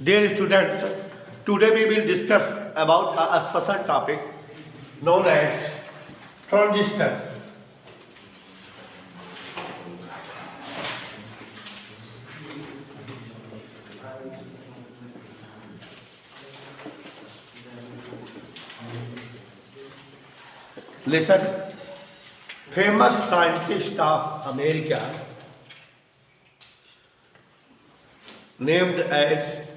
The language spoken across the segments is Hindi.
Dear students, today we will discuss about a special topic known as transistor. Listen, famous scientist of America named as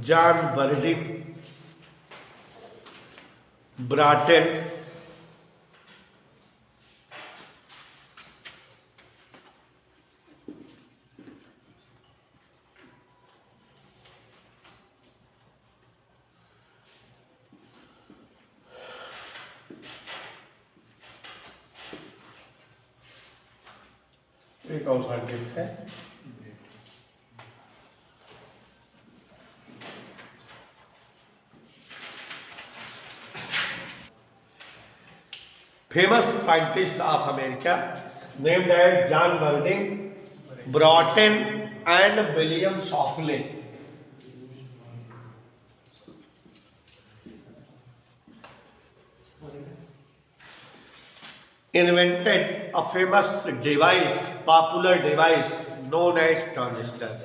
John Bernardine Bratton एक और साइंटिस्ट है famous scientist of America named as John Bernardine Bratton and William Shockley invented a famous device, popular device known as transistor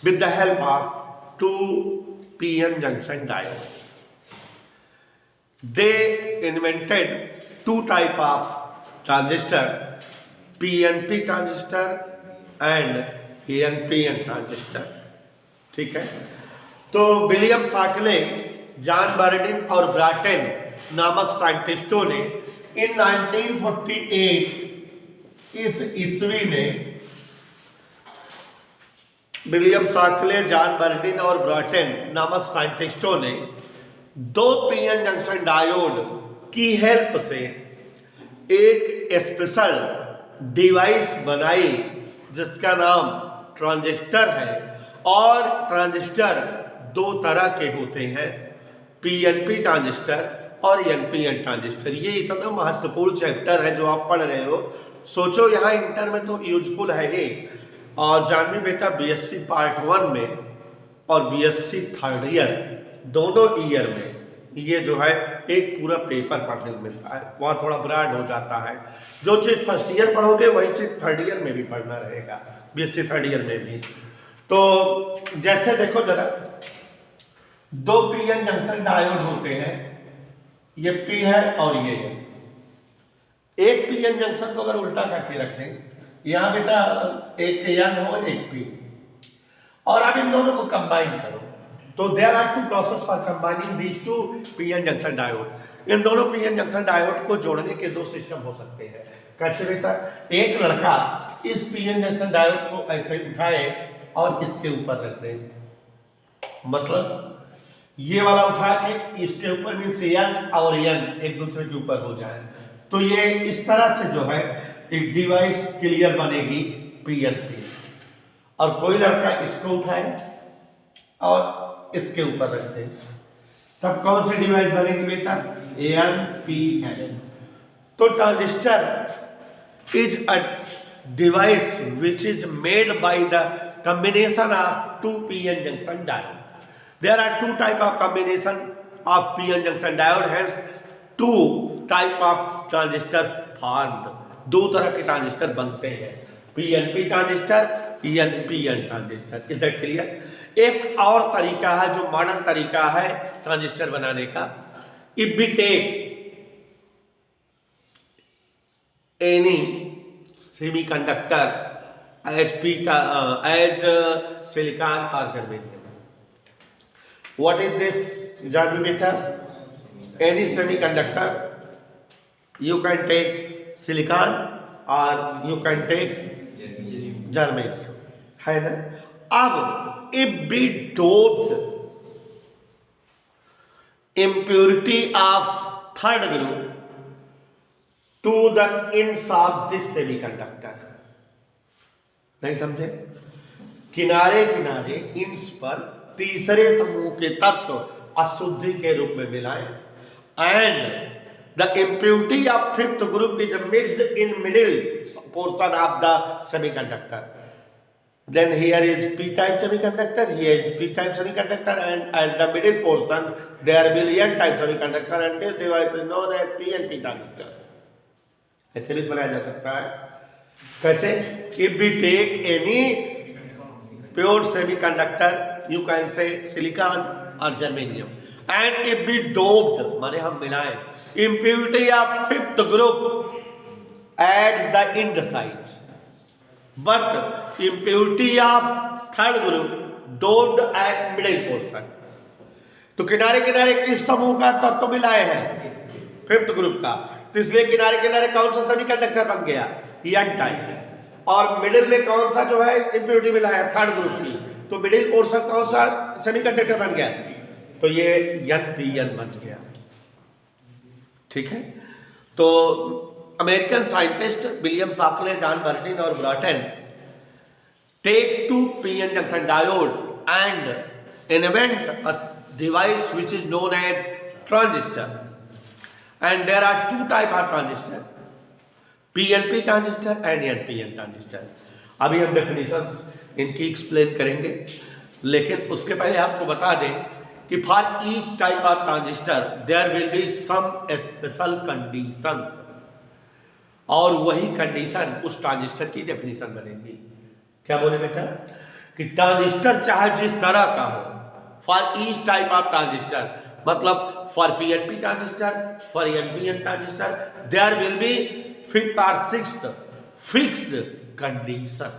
with the help of two p-n junction diodes. They invented two type of transistor, PNP transistor and NPN transistor. ठीक है, तो विलियम शॉकले, जॉन बर्डिन और ब्राटन नामक साइंटिस्टों ने इन 1948 इस ईस्वी में विलियम शॉकले, जॉन बर्डिन और ब्राटन नामक साइंटिस्टों ने दो पीएन जंक्शन डायोड की हेल्प से एक स्पेशल डिवाइस बनाई जिसका नाम ट्रांजिस्टर है। और ट्रांजिस्टर दो तरह के होते हैं, पीएनपी ट्रांजिस्टर और एनपीएन ट्रांजिस्टर। ये इतना महत्वपूर्ण चैप्टर है जो आप पढ़ रहे हो। सोचो यहाँ इंटर में तो यूजफुल है ये, और जानवी बेटा बीएससी पार्ट 1 में और बीएससी थर्ड ईयर दोनों ईयर में ये जो है एक पूरा पेपर पढ़ने को मिलता है। वहाँ थोड़ा ब्राड हो जाता है, जो चीज़ फर्स्ट ईयर पढ़ोगे वही चीज़ थर्ड ईयर में भी पढ़ना रहेगा, बीएससी थर्ड ईयर में भी। तो जैसे देखो जरा, दो पीएन जंक्शन डायोड होते हैं, ये पी है और ये है। एक पीएन जंक्शन को अगर उल्टा करके रख दें, यहाँ बेटा एक एन हो एक पी, और अब इन दोनों को कंबाइन करो तो there are two process for combining these two PN junction diode. इन दोनों पीएन जंक्शन डायोड को जोड़ने के दो सिस्टम हो सकते हैं। कैसे बेटा, एक लड़का इस पीएन जंक्शन डायोड को ऐसे उठाए और इसके ऊपर रख दे, मतलब ये वाला उठा के इसके ऊपर मीन्स एन और एन एक दूसरे के ऊपर हो जाए, तो ये इस तरह से जो है एक डिवाइस क्लियर बनेगी पीएनपी। और कोई लड़का इसको उठाए और इसके ऊपर रख दे, तब कौन सी डिवाइस बनेगी बेटा, एनपीएन। तो transistor is a device which is made by the combination of two p-n junction diode. There are two type of combination of p-n junction diode, hence two type of transistor formed. दो तरह के ट्रांजिस्टर बनते हैं, PNP transistor, NPN transistor. Is that clear? एक और तरीका है जो मॉडर्न तरीका है ट्रांजिस्टर बनाने का। If we take any semiconductor as silicon or germanium. What is this, Janvi beta? Any semiconductor, you can take silicon or you can take germanium, है ना? अब if we doped impurity of third group to the ends of this semiconductor, नहीं समझे? किनारे किनारे इंस पर तीसरे समूह के तत्व अशुद्धि के रूप में मिलाएं, and the impurity of fifth group is mixed in middle portion of the semiconductor. Then here is p-type semiconductor, here is p-type semiconductor, and at the middle portion there will be n-type semiconductor, and this device is known as PNP transistor. ऐसे भी बनाया जा सकता है. कैसे? If we take any pure semiconductor, you can say silicon or germanium, and if we doped, माने हम मिलाएं impurity of fifth group at the end sides, but impurity of third group doped at middle portion. तो किनारे किनारे किस समूह का तत्व मिलाए हैं? फिफ्थ ग्रुप का. तो इसलिए किनारे किनारे कौन सा सेमीकंडक्टर बन गया? N type. और मिडिल में कौन सा जो है इंप्योरिटी मिला है? थर्ड ग्रुप की. तो मिडिल पोर्शन कौन सा सेमीकंडक्टर बन गया? तो ये NPN बन गया. ठीक है. तो American scientist William Shockley, John Bardeen और Brattain take two PN junction diode and invent a device which is known as transistor. And there are two type of transistor, PNP transistor and NPN transistor. अभी हम डेफिनेशंस इनकी एक्सप्लेन करेंगे, लेकिन उसके पहले आपको बता दें कि for each type of transistor there will be some special conditions, और वही कंडीशन उस ट्रांजिस्टर की डेफिनेशन बनेगी. क्या बोले बेटा? कि ट्रांजिस्टर चाहे जिस तरह का हो, for each type of transistor, मतलब for PNP transistor, for NPN transistor, there will be fifth और सिक्स्थ फिक्स्ड कंडीशन.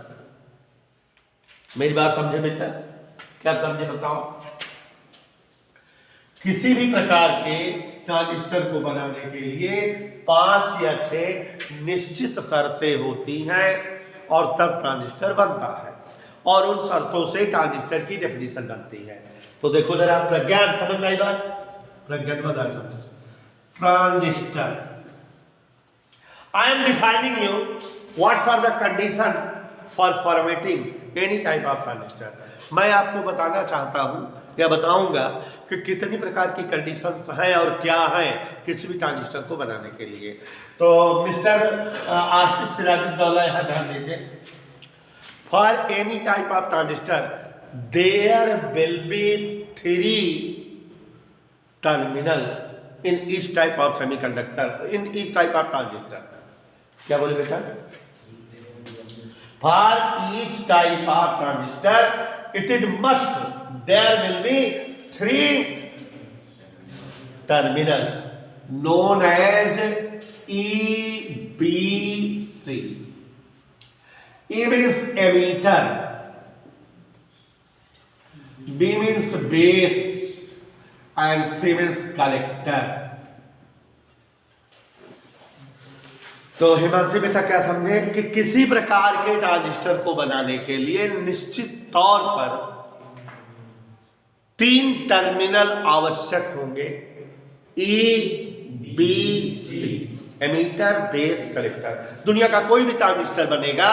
मेरी बात समझे बेटा? क्या समझे बताओ? किसी भी प्रकार के ट्रांजिस्टर को बनाने के लिए 5 या 6 निश्चित शर्तें होती हैं, और तब ट्रांजिस्टर बनता है, और उन शर्तों से ट्रांजिस्टर की डेफिनेशन बनती है. तो देखो जरा, प्रज्ञान समझ में आई बात? प्रज्ञान बता समझ. Transistor, I am defining you what's are the condition for formatting any type of transistor. मैं आपको बताना चाहता हूं या बताऊंगा कि कितनी प्रकार की कंडीशंस हैं और क्या हैं किसी भी ट्रांजिस्टर को बनाने के लिए. तो मिस्टर आसिफ सिराजुद्दौला यहाँ ध्यान दीजिए. For any type of transistor there will be 3 terminal in each type of semiconductor, in each type of transistor. क्या बोले बेटा? For each type of transistor it is must there will be 3 terminals known as EBC. E means emitter, B means base, and C means collector. तो हिमांशी बेटा क्या समझे कि किसी प्रकार के ट्रांजिस्टर को बनाने के लिए निश्चित तौर पर 3 टर्मिनल आवश्यक होंगे. EBC, emitter, base, collector. दुनिया का कोई भी ट्रांजिस्टर बनेगा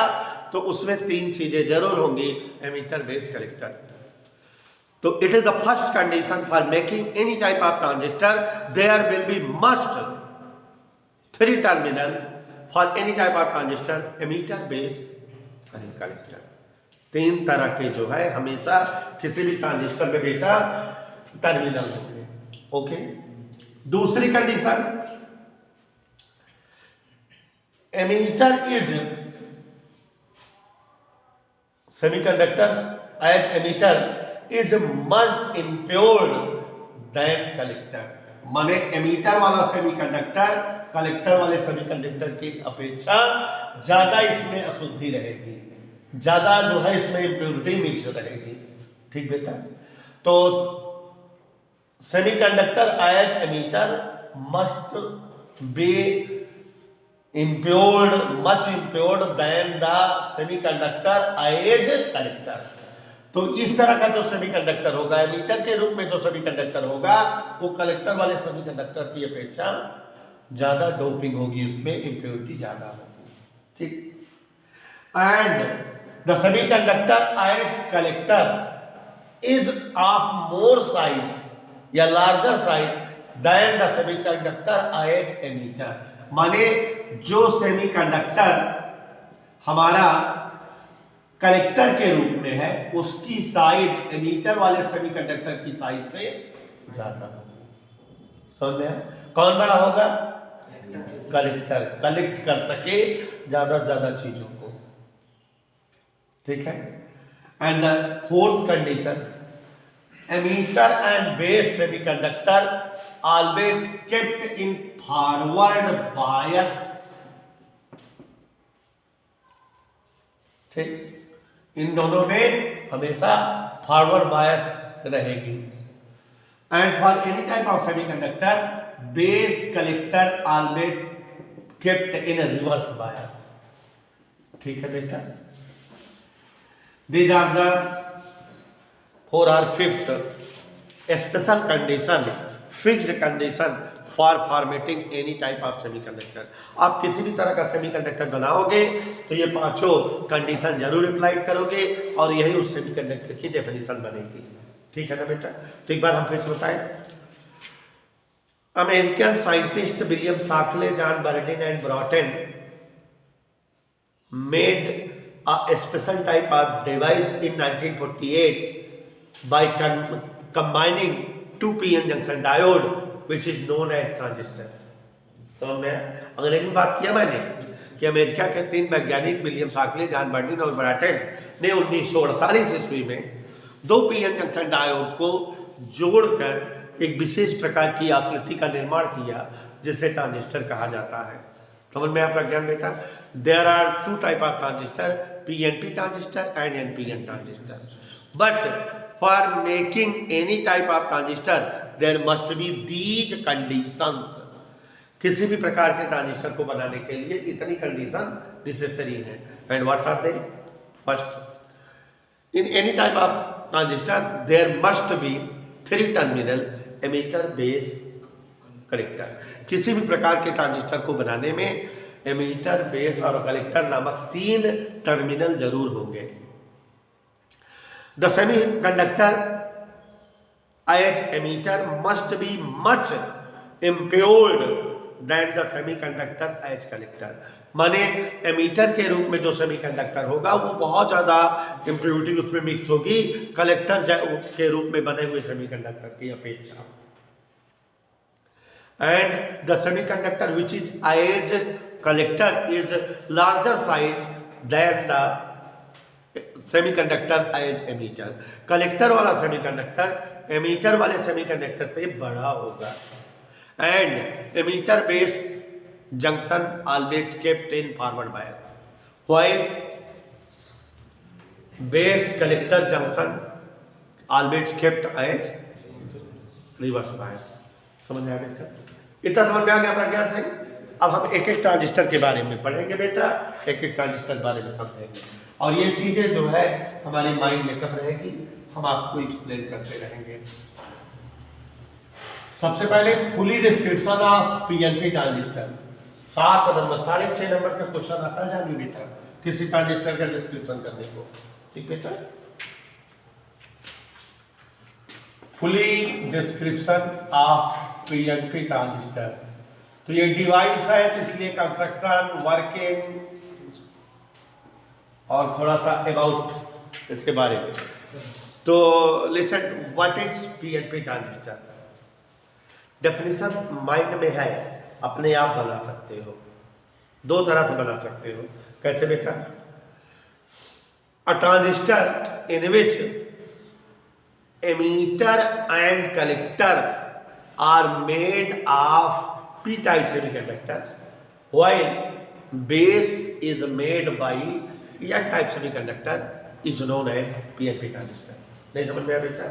तो उसमें 3 चीजें जरूर होंगी, एमीटर, बेस, कलेक्टर. तो it is the first condition for making any type of transistor. There will be must 3 terminal for any type of transistor, emitter, base and collector. 3 तरह के जो है हमेशा किसी भी ट्रांजिस्टर में बेटा टर्मिनल होंगे. ओके. दूसरी condition, emitter is semiconductor as emitter is much impured than collector. माने एमीटर वाला सेमीकंडक्टर कलेक्टर वाले सेमीकंडक्टर की अपेक्षा ज्यादा इसमें अशुद्धि रहेगी, ज्यादा जो है इसमें इम्प्योरिटी मिक्स रहेगी. ठीक बेटा? तो semiconductor as emitter must be impure, much impure than the semiconductor as collector. तो इस तरह का जो सेमीकंडक्टर होगा, एमीटर के रूप में जो सेमीकंडक्टर होगा, वो कलेक्टर वाले सेमीकंडक्टर की अपेक्षा ज्यादा डोपिंग होगी, उसमें इंप्योरिटी ज्यादा होगी. ठीक. And the semiconductor as collector is of more size या larger size than the semiconductor as emitter. माने जो सेमीकंडक्टर हमारा कलेक्टर के रूप में है उसकी साइज एमीटर वाले सेमीकंडक्टर की साइज से ज्यादा होगी। समझ में? कौन बड़ा होगा? कलेक्टर, कलेक्ट कर सके ज्यादा से ज्यादा चीजों को। ठीक है। And the fourth condition, emitter and base semiconductor always kept in forward bias. ठीक, इन दोनों में हमेशा फॉरवर्ड बायस रहेगी। And for any type of semiconductor base collector always kept in reverse bias. ठीक है बेटा। These are the fourth or fifth special condition, fixed condition for formatting any type of semiconductor। आप किसी भी तरह का सेमीकंडक्टर बनाओगे तो ये पांचों कंडीशन जरूर अप्लाई करोगे और यही उस सेमीकंडक्टर की डेफिनेशन बनेगी। ठीक है ना बेटा? तो एक बार हम फिर से बताएं। American scientist William Shockley, John Bardeen and Brattain made a special type of device in 1948 by combining two p-n junction diode which is known as transistor। समझ में? अंग्रेजी में बात किया मैंने कि अमेरिका के 3 वैज्ञानिक विलियम शाक्ले, जॉन बर्डिन और ब्रॉटन ने 1948 ईस्वी में 2 p-n जंक्शन डायोड को जोड़कर एक विशेष प्रकार की आकृति का निर्माण किया जिसे ट्रांजिस्टर कहा जाता है। समझ में आपका ज्ञान बेटा? There are 2 type of transistor, PNP transistor and NPN transistor. But for making any type of transistor there must be these conditions. किसी भी प्रकार के ट्रांजिस्टर को बनाने के लिए इतनी कंडीशन नेसेसरी है। And what's are they? First, in any type of transistor there must be 3 terminal emitter base collector. किसी भी प्रकार के ट्रांजिस्टर को बनाने में एमीटर, बेस और कलेक्टर नामक 3 टर्मिनल जरूर होंगे। The semiconductor as emitter must be much impured than the semiconductor as collector. माने एमीटर के रूप में जो सेमीकंडक्टर होगा वो बहुत ज्यादा इम्प्योरिटी उसमें मिक्स होगी कलेक्टर के रूप में बने हुए सेमीकंडक्टर की अपेक्षा। And the semiconductor which is edge collector is larger size than the semiconductor edge emitter। Collector वाला सेमीकंडक्टर एमीटर वाले सेमीकंडक्टर से बड़ा होगा। And emitter base junction always kept in forward bias while base collector junction always kept as reverse bias. समझ में आ गया? इतना समझ में आ गया अपना ज्ञान से? अब हम एक एक ट्रांजिस्टर के बारे में पढ़ेंगे बेटा, एक एक ट्रांजिस्टर के बारे में समझेंगे और ये चीजें जो है हमारी माइंड में कब रहेगी, हम आपको एक्सप्लेन करते रहेंगे। सबसे पहले fully description of PNP transistor. 7 number 6.5 number का क्वेश्चन आता है जानिए बेटा किसी ट्रांजिस्टर का डिस्क्रिप्शन करने को। ठीक बेटा? Fully description of PNP transistor. तो ये डिवाइस है इसलिए कंस्ट्रक्शन, वर्किंग और थोड़ा सा अबाउट इसके बारे में। तो listen, what is PNP transistor? Definition mind में है, अपने आप बना सकते हो, 2 तरह से बना सकते हो। कैसे बेटा? A transistor in which emitter and collector are made of p-type semiconductor while base is made by n-type semiconductor is known as PNP transistor. नहीं समझ में आया बेटा?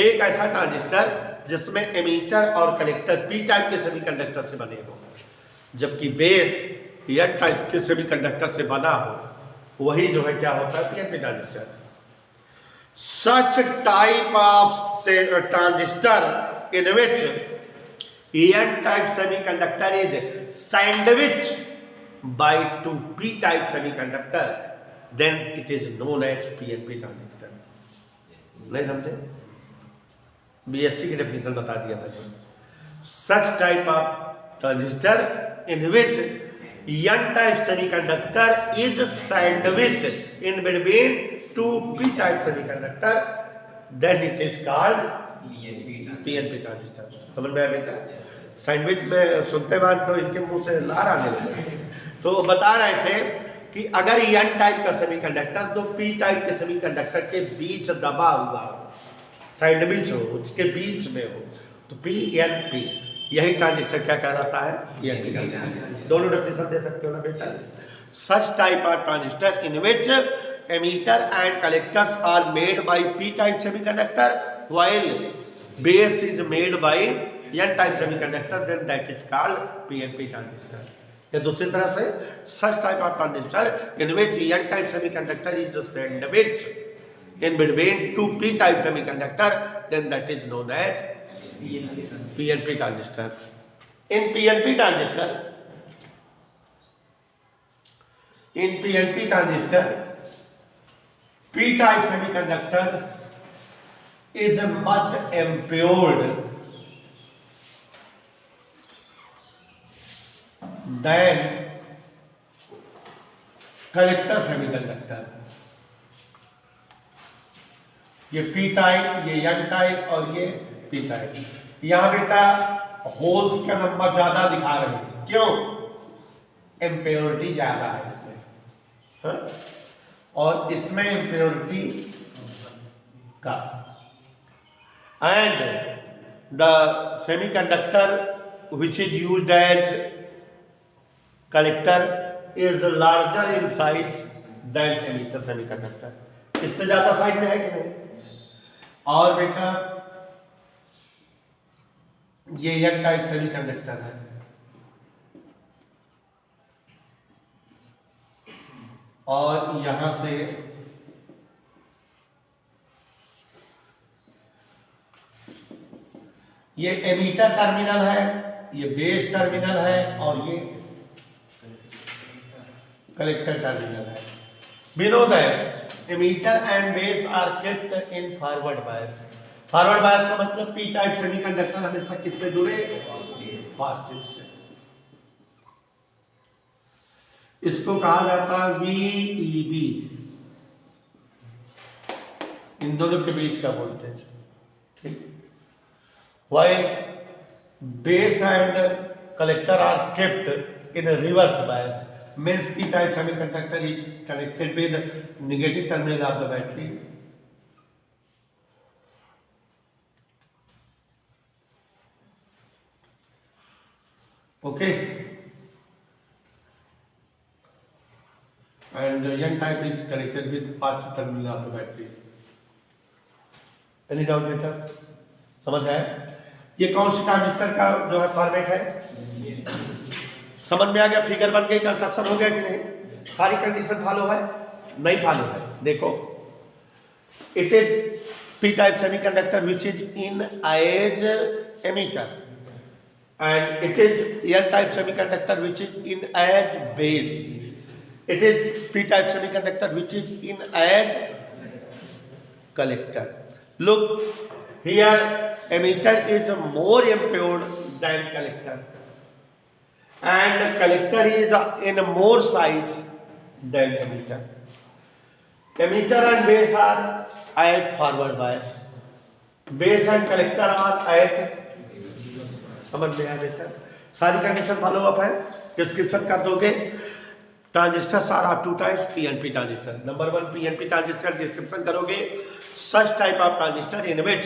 एक ऐसा ट्रांजिस्टर जिसमें एमीटर और कलेक्टर p-type के सेमीकंडक्टर से बने हो जबकि बेस n-type के सेमीकंडक्टर से बना हो, वही जो है क्या होता है PNP transistor. Such type of transistor in which n-type semiconductor is sandwiched by 2 p-type semiconductor, then it is known as PNP transistor। नहीं समझे? BSc की डेफिनेशन बता दिया मैंने। Such type of transistor in which N type semiconductor is sandwiched in between two P type semiconductor, then it is called PNP transistor. समझ में आया बेटा? सैंडविच में सुनते बाद तो इनके मुंह से लार आने लगे। तो बता रहे थे कि अगर N टाइप का सेमीकंडक्टर तो P टाइप के सेमीकंडक्टर के बीच दबा हुआ हो, सैंडविच हो, उसके बीच में हो, तो PNP, यही ट्रांजिस्टर क्या कहलाता है? PNP transistor. दोनों डेफिनेशन दे सकते हो ना बेटा? सच type of transistor in which emitter and collectors are made by P type semiconductor while base is made by N type semiconductor, then that is called PNP transistor। या दूसरी तरह से such type of transistor in which N type semiconductor is sandwiched in between two P type semiconductor, then that is known as PNP transistor। In PNP transistor P type semiconductor is much impaired than collector semiconductor। ये P टाइप, ये N टाइप और ये P टाइप। यहां बेटा होल्स का नंबर ज्यादा दिखा रहे हैं, क्यों? इम्प्योरिटी ज्यादा है इसमें, हाँ? और इसमें इम्प्योरिटी का। And the semiconductor which is used as collector is larger in size than emitter semiconductor. इससे ज्यादा साइज में है कि नहीं? और बेटा ये N टाइप सेमीकंडक्टर है, और यहां से ये एमीटर टर्मिनल है, ये बेस टर्मिनल है, और ये कलेक्टर टर्मिनल है। Below that emitter and base are kept in forward bias. Forward bias का मतलब पी टाइप सेमीकंडक्टर हमेशा किससे जुड़े? पॉजिटिव से। इसको कहा जाता है VEB, इन दोनों के बीच का वोल्टेज, ठीक। While base and collector are kept in a reverse bias, means P type semiconductor is connected with negative terminal of the battery, okay, and N type is connected with positive terminal of the battery। Any doubt बेटा? समझ आया? ये कौन सी ट्रांजिस्टर का जो है फॉर्मेट है? समझ में आ गया? फिगर बन गई, कंस्ट्रक्शन हो गया कि नहीं? सारी कंडीशन फॉलो है? नहीं फॉलो है? देखो, it is P type semiconductor which is in as emitter, and it is N type semiconductor which is in as base। It is P type semiconductor which is in as collector। Look here, emitter is more impaired than collector, and collector is in more size than emitter। Emitter and base are at forward bias, base and collector are at, समझ में आया बेटा? सारी कंडीशन फॉलो अप है। डिस्क्रिप्शन कर दोगे। Transistors are of two types, PNP transistor. Number 1 PNP transistor description करोगे, such type of transistor in which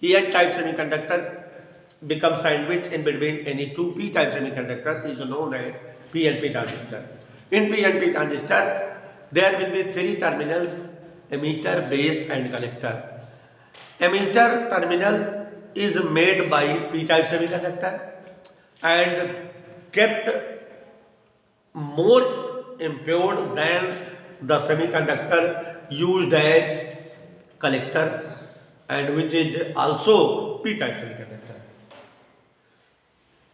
N type semiconductor become sandwiched in between any two P type semiconductor is known as PNP transistor। In PNP transistor there will be three terminals: emitter, base and collector। Emitter terminal is made by P type semiconductor and kept more impaired than the semiconductor used as collector, and which is also P type semiconductor।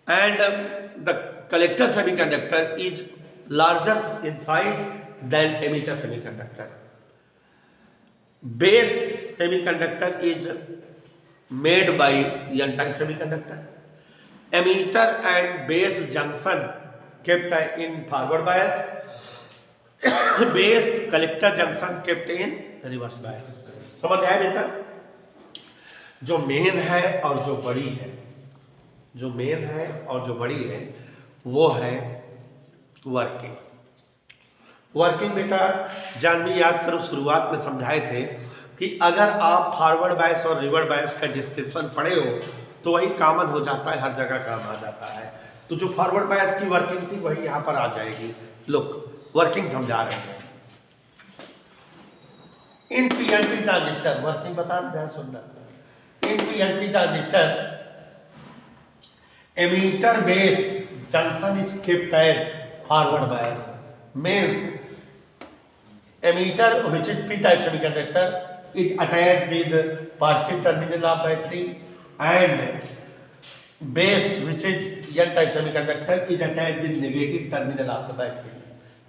And the collector semiconductor is larger in size than emitter semiconductor। Base semiconductor is made by N type semiconductor। Emitter and base junction kept in forward bias, base collector junction kept in reverse bias। समझ आया बेटा? जो मेन है और जो बड़ी है, जो मेन है और जो बड़ी है वो है वर्किंग। वर्किंग बेटा जान भी याद करो, शुरुआत में समझाए थे कि अगर आप फॉरवर्ड बायस और रिवर्स बायस का डिस्क्रिप्शन पढ़े हो तो वही कॉमन हो जाता है, हर जगह काम आ जाता है। तो जो फॉरवर्ड बायस की वर्किंग थी वही यहाँ पर आ जाएगी। लुक, वर्किंग समझा रहे हैं। इन पीएनपी ट्रांजिस्टर वर्किंग बता रहे, ध्यान सुनना। In PNP transistor emitter base junction is kept as forward bias, means emitter which is p type semiconductor is attached with positive terminal of battery, and base which is n type semiconductor is attached with negative terminal of the battery.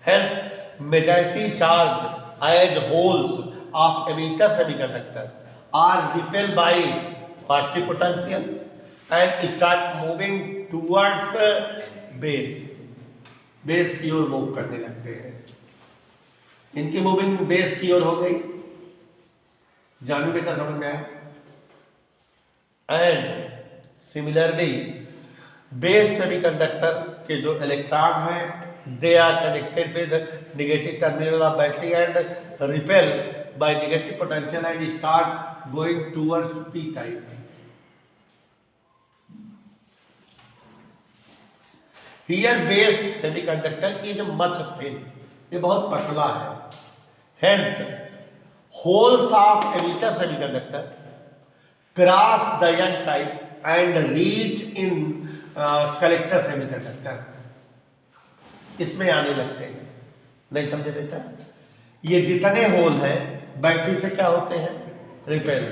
Hence majority charge as holes of emitter semiconductor are repelled by positive potential and start moving towards base, base की ओर मूव करने लगते हैं। इनकी मूविंग बेस की ओर हो गई, जानू बेटा समझ में आया? एंड सिमिलरली बेस सेमीकंडक्टर के जो इलेक्ट्रॉन हैं they are connected with negative terminal of battery and repel by negative potential and start going towards P type. Here base semiconductor is much thin, ये बहुत पतला है। Hence holes of emitter semiconductor cross the n type and reach in collector semiconductor, इसमें आने लगते हैं। नहीं समझे बेटा? ये जितने होल हैं बैटरी से क्या होते हैं? रिपेल,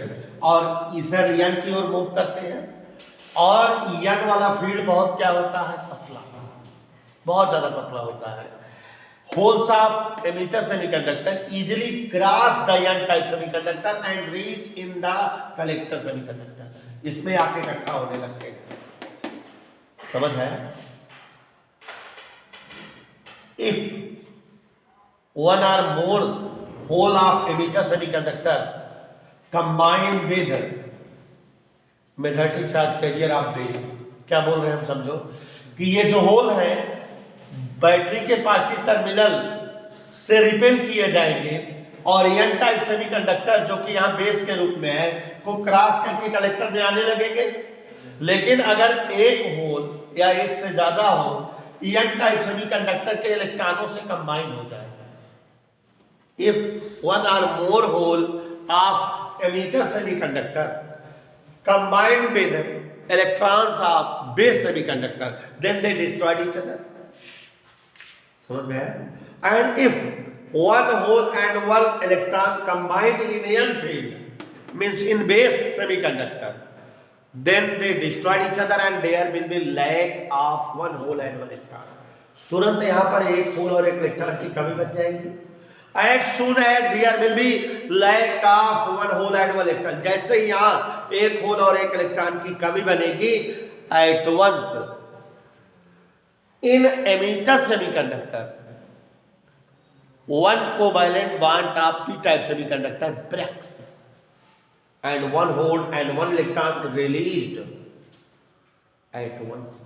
और इधर n की ओर मूव करते हैं, और n वाला फील्ड बहुत क्या होता है? पतला, बहुत ज्यादा पतला होता है। Holes of emitter semiconductor easily cross the n type semiconductor and reach in the collector semiconductor, इसमें आके इकट्ठा होने लगते हैं। समझ है? If one or more hole of emitter semiconductor combine with magnetic charge carrier of base, क्या बोल रहे हैं हम? समझो कि ये जो होल है बैटरी के पॉजिटिव टर्मिनल से रिपेल किए जाएंगे और एन टाइप सेमीकंडक्टर जो कि यहाँ बेस के रूप में है को क्रॉस करके कलेक्टर में आने लगेंगे। लेकिन अगर एक होल या एक से ज्यादा होल एन टाइप सेमीकंडक्टर के इलेक्ट्रॉनों से कंबाइन हो जाए, if one or more hole of emitter semiconductor combined with electrons of base semiconductor, then they destroyed each other. समझ में है? And if one hole and one electron combined in n field, means in base semiconductor, then they destroyed each other and there will be lack of one hole and one electron. तुरंत यहाँ पर एक होल और एक इलेक्ट्रॉन की कमी बच जाएगी। As soon as here will be lack of one hole and one electron, जैसे ही यहाँ एक होल और एक इलेक्ट्रॉन की कमी बनेगी, at once in emitter semiconductor one covalent bond of p type semiconductor breaks and one hole and one electron released at once।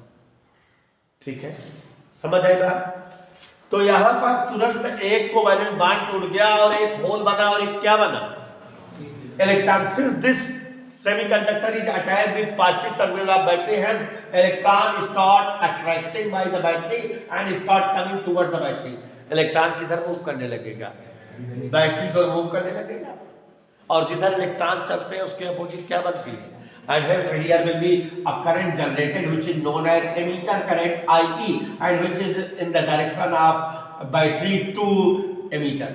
ठीक है, समझ आएगा? तो यहां पर तुरंत एक कोवैलेंट बॉन्ड टूट गया और एक होल बना और एक क्या बना? Electron. Since this semiconductor is attached with positive terminal of battery, hence electron start attracting by the battery and start coming toward the battery। Electron किधर मूव करने लगेगा? बैटरी को मूव करने लगेगा, और जिधर इलेक्ट्रॉन चलते हैं उसके अपोजिट क्या बनती है? And hence here will be a current generated which is known as emitter current IE and which is in the direction of battery to emitter।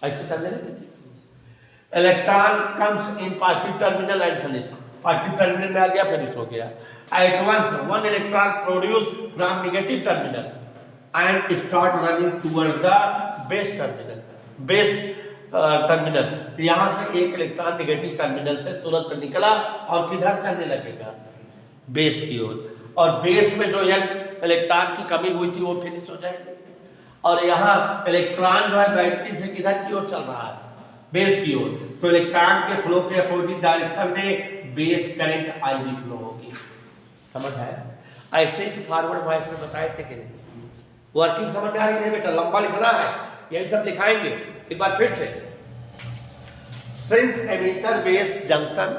ऐसे चलने लगेगी। Electron comes in positive terminal and finish, positive terminal में आ गया, फिनिश हो गया। At once one electron produce from negative terminal and start running towards the base terminal. Base terminal, यहां से एक इलेक्ट्रॉन नेगेटिव टर्मिनल से तुरंत निकला और किधर चलने लगेगा? बेस की ओर। और बेस में जो एन इलेक्ट्रॉन की कमी हुई थी वो फिनिश हो जाएगी। और यहाँ इलेक्ट्रॉन जो है बैटरी से किधर की ओर चल रहा है, बेस की ओर, तो इलेक्ट्रॉन के फ्लो के अपोजिट डायरेक्शन में बेस करंट आई भी फ्लो होगी। समझ आया? ऐसे ही फॉरवर्ड वॉइस में बताए थे कि नहीं? वर्किंग समझ में आ रही है बेटा? लंबा लिखना है, यही सब लिखाएंगे एक बार फिर से। Since emitter base junction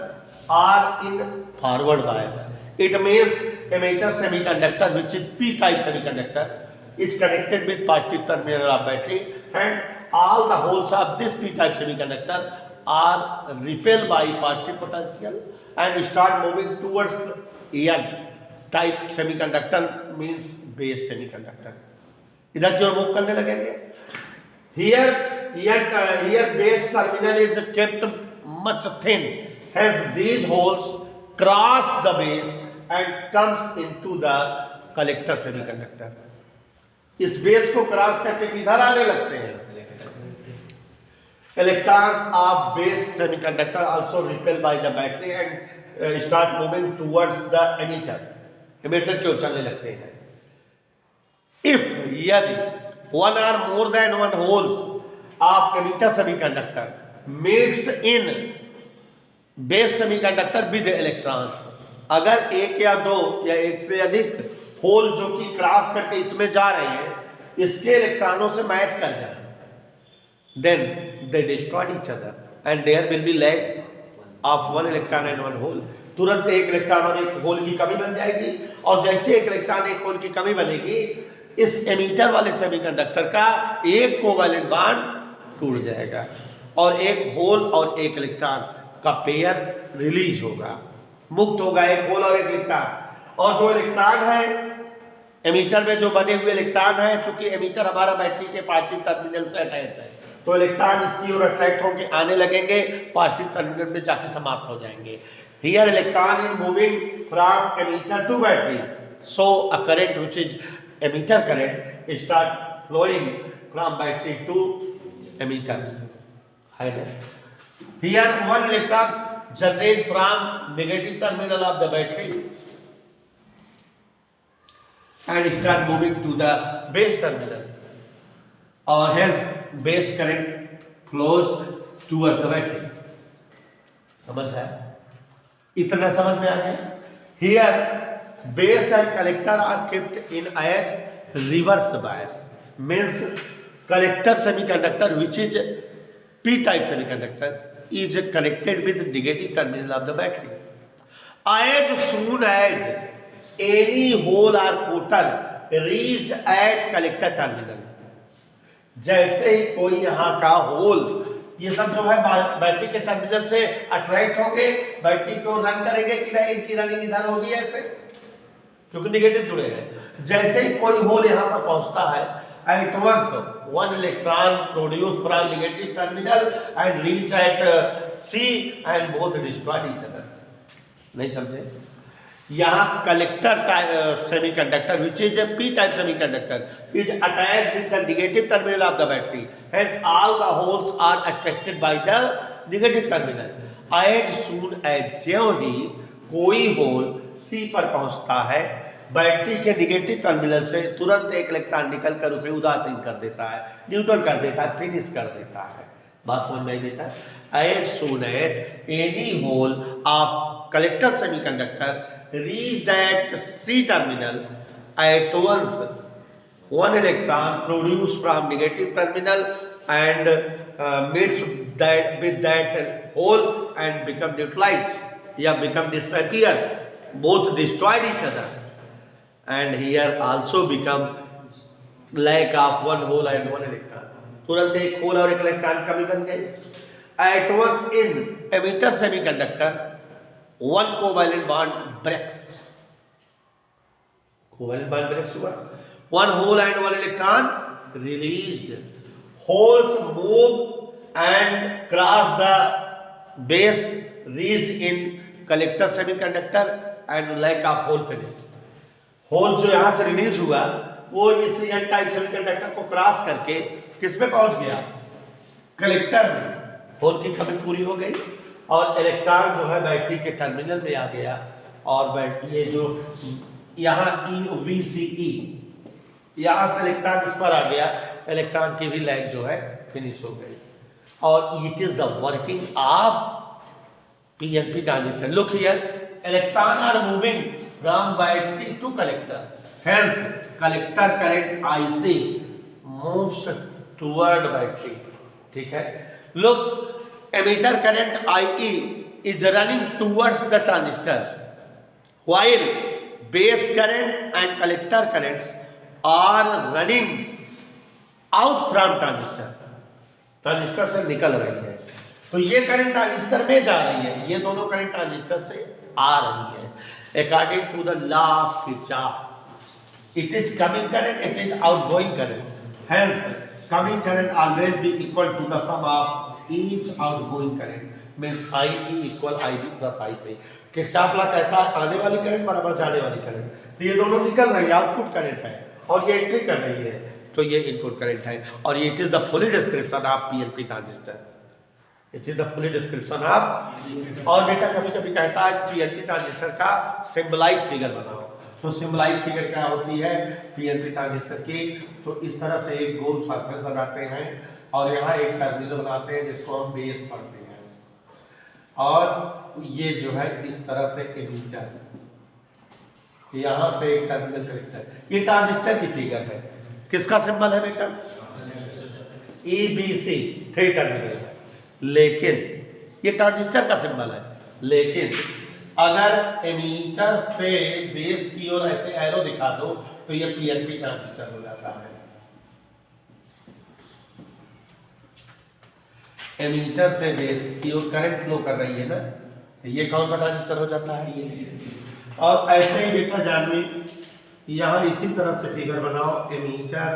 are in forward bias, it means emitter semiconductor, which is p-type semiconductor, is connected with positive terminal of battery, and all the holes of this p-type semiconductor are repelled by positive potential and start moving towards n-type semiconductor, means base semiconductor. इधर की ओर मूव करने लगेंगे। Here base terminal is kept much thin, hence these holes cross the base and comes into the collector semiconductor. इस बेस को क्रॉस करके किधर आने लगते हैं? Electrons of base semiconductor also repelled by the battery and start moving towards the emitter. Emitter की ओर चलने लगते हैं। If यदि one or more than one holes of emitter semiconductor meets in base semiconductor with electrons, अगर एक या दो या एक से अधिक होल जो कि क्रॉस करके इसमें जा रहे हैं इसके इलेक्ट्रॉनों से मैच कर जाए, then they destroy each other and there will be lack of one electron and one hole. तुरंत एक इलेक्ट्रॉन और एक होल की कमी बन जाएगी, और जैसे एक इलेक्ट्रॉन एक होल की कमी बनेगी इस एमीटर वाले सेमीकंडक्टर का एक कोवैलेंट बॉन्ड टूट जाएगा और एक होल और एक इलेक्ट्रॉन का पेयर रिलीज होगा, मुक्त होगा एक होल और एक इलेक्ट्रॉन। और जो इलेक्ट्रॉन है एमीटर में जो बने हुए इलेक्ट्रॉन है, चूंकि एमीटर हमारा बैटरी के पॉजिटिव टर्मिनल से अटैच है तो इलेक्ट्रॉन इसकी ओर अट्रैक्ट होकर आने लगेंगे, पॉजिटिव टर्मिनल में जाके समाप्त हो जाएंगे। Here electron in moving from emitter to battery, so a current which is emitter current start flowing from battery to emitter. Here one electron generate from negative terminal of the battery and start moving to the base terminal, or hence base current flows towards the battery. समझ है? इतना समझ में आ गया? Here base and collector are kept in as reverse bias, means collector semiconductor which is p-type semiconductor is connected with negative terminal of the battery. As soon as any hole or portal reached at collector terminal, जैसे ही कोई यहाँ का होल, ये सब जो है बैटरी के टर्मिनल से अट्रैक्ट होंगे, बैटरी को रन करेंगे कि नहीं, इनकी रनिंग इधर होगी ऐसे क्योंकि निगेटिव जुड़े हैं। जैसे ही कोई होल यहाँ पर पहुंचता है at once one electron produce from negative terminal and reach at C and both destroy each other. नहीं समझे? यहाँ collector semiconductor which is a p-type semiconductor is attached with the negative terminal of the battery, hence all the holes are attracted by the negative terminal. as soon as ज्यों ही कोई होल सी पर पहुंचता है बैटरी के निगेटिव टर्मिनल से तुरंत एक इलेक्ट्रॉन निकलकर उसे उदासीन कर देता है, न्यूट्रल कर देता है, फिनिश कर देता है। बात समझ में आई बेटा? As soon as any hole of collector semiconductor reach that C terminal at once one electron produce from negative terminal and meets that with that hole and become neutralized या become disappear, both destroyed each other, and here also become lack of one hole and one electron. तुरंत एक होल और एक इलेक्ट्रॉन कमी बन गई। At once in emitter semiconductor one covalent bond breaks. Covalent bond breaks हुआ, one hole and one electron released. Holes move and cross the base reached in collector semiconductor and lack of hole finish. Hole जो यहाँ से रिलीज हुआ वो इस एन टाइप सेमीकंडक्टर को क्रॉस करके किस में पहुंच गया? कलेक्टर में। होल की कमी पूरी हो गई और इलेक्ट्रॉन जो है बैटरी के टर्मिनल में आ गया और ये जो यहाँ VCE, यहाँ से इलेक्ट्रॉन इस पर आ गया, इलेक्ट्रॉन की भी लाइफ जो है फिनिश हो गई। और it is the working of PNP transistor. Look here, electron are moving from battery to collector, hence collector current IC moves toward battery. ठीक है, look emitter current IE is running towards the transistor while base current and collector currents are running out from transistor। Transistor से निकल रही है, तो ये करंट ट्रांजिस्टर में जा रही है, ये दोनों करंट ट्रांजिस्टर से आ रही है। According to the law of Kirchhoff, it is coming current, it is outgoing current, hence coming current always be equal to the sum of each outgoing current, means IE equal IB plus IC। Kirchhoff law कहता है आने वाली करंट बराबर जाने वाली करंट, तो ये दोनों निकल रही है, आउटपुट करंट है, और ये एंट्री कर रही है, तो ये इनपुट करंट है। और ये it is the fully description of PNP transistor, it is the fully description of. और बेटा कभी कभी कहता है PNP ट्रांजिस्टर का सिंबलाइज फिगर बनाओ, तो सिंबलाइज फिगर क्या होती है PNP ट्रांजिस्टर की, तो इस तरह से एक गोल सर्कल बनाते हैं और यहाँ एक टर्मिनल बनाते हैं जिसको हम बेस पढ़ते हैं, और ये जो है इस तरह से एमीटर, यहाँ से एक टर्मिनल कनेक्टर। ये ट्रांजिस्टर की फिगर है, किसका सिंबल है बेटा ABC, 3 टर्मिनल है, लेकिन ये ट्रांजिस्टर का सिंबल है। लेकिन अगर एमीटर से बेस की ओर ऐसे एरो दिखा दो तो ये PNP ट्रांजिस्टर हो जाता है। एमीटर से बेस की ओर करंट फ्लो कर रही है ना, ये कौन सा ट्रांजिस्टर हो जाता है ये। और ऐसे ही बेटा जानवी यहाँ इसी तरह से फिगर बनाओ, एमीटर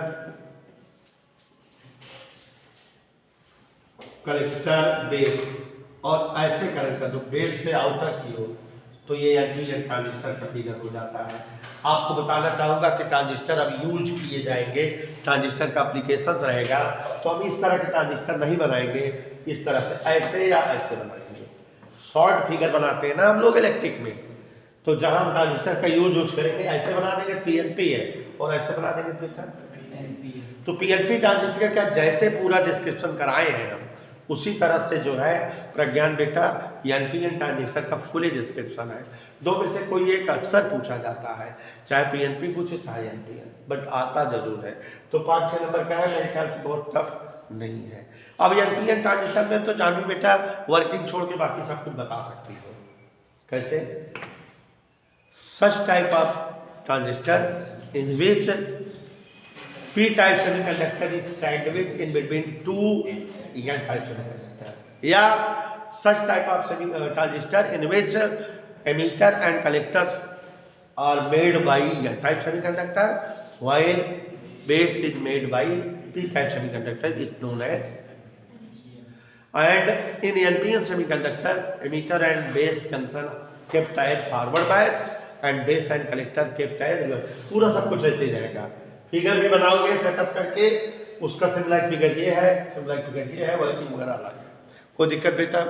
कलेक्टर बेस, और ऐसे करंट कर दो बेस से आउटर की ओर, तो ये NPN ट्रांजिस्टर का फिगर हो जाता है। आपको बताना चाहूँगा कि ट्रांजिस्टर अब यूज किए जाएंगे, ट्रांजिस्टर का एप्लीकेशन रहेगा, तो हम इस तरह के ट्रांजिस्टर नहीं बनाएंगे, इस तरह से ऐसे या ऐसे बनाएंगे। शॉर्ट फिगर बनाते हैं ना हम लोग इलेक्ट्रिक में, तो जहाँ हम ट्रांजिस्टर का यूज करेंगे ऐसे बना देंगे PNP है, और ऐसे बना देंगे PNP। तो PNP ट्रांजिस्टर का जैसे पूरा डिस्क्रिप्शन कराए हैं हम, उसी तरह से जो है प्रज्ञान बेटा NPN ट्रांजिस्टर का फुली डिस्क्रिप्शन है। दो में से कोई एक अक्सर पूछा जाता है, चाहे PNP पूछे चाहे NPN, बट आता जरूर है। तो 5-6 नंबर का है, मेरे ख्याल से बहुत टफ नहीं है। अब NPN ट्रांजिस्टर में तो जानवी बेटा वर्किंग छोड़ के बाकी सब कुछ बता सकती हो। कैसे? सच type of transistor in which P type semiconductor is sandwiched in between two N type semiconductor, या such type of transistor in which emitter and collectors are made by N type semiconductor while base is made by P type semiconductor is known as, and in NPN semiconductor emitter and base junction kept as forward bias and base and collector kept as reverse। पूरा सब कुछ ऐसे ही रहेगा। फिगर भी बनाओगे सेटअप करके, उसका सिम्बलाइज फिगर ये है, सिम्बलाइज फिगर ये है, वर्किंग वगैरह अलग है। कोई दिक्कत बेटा?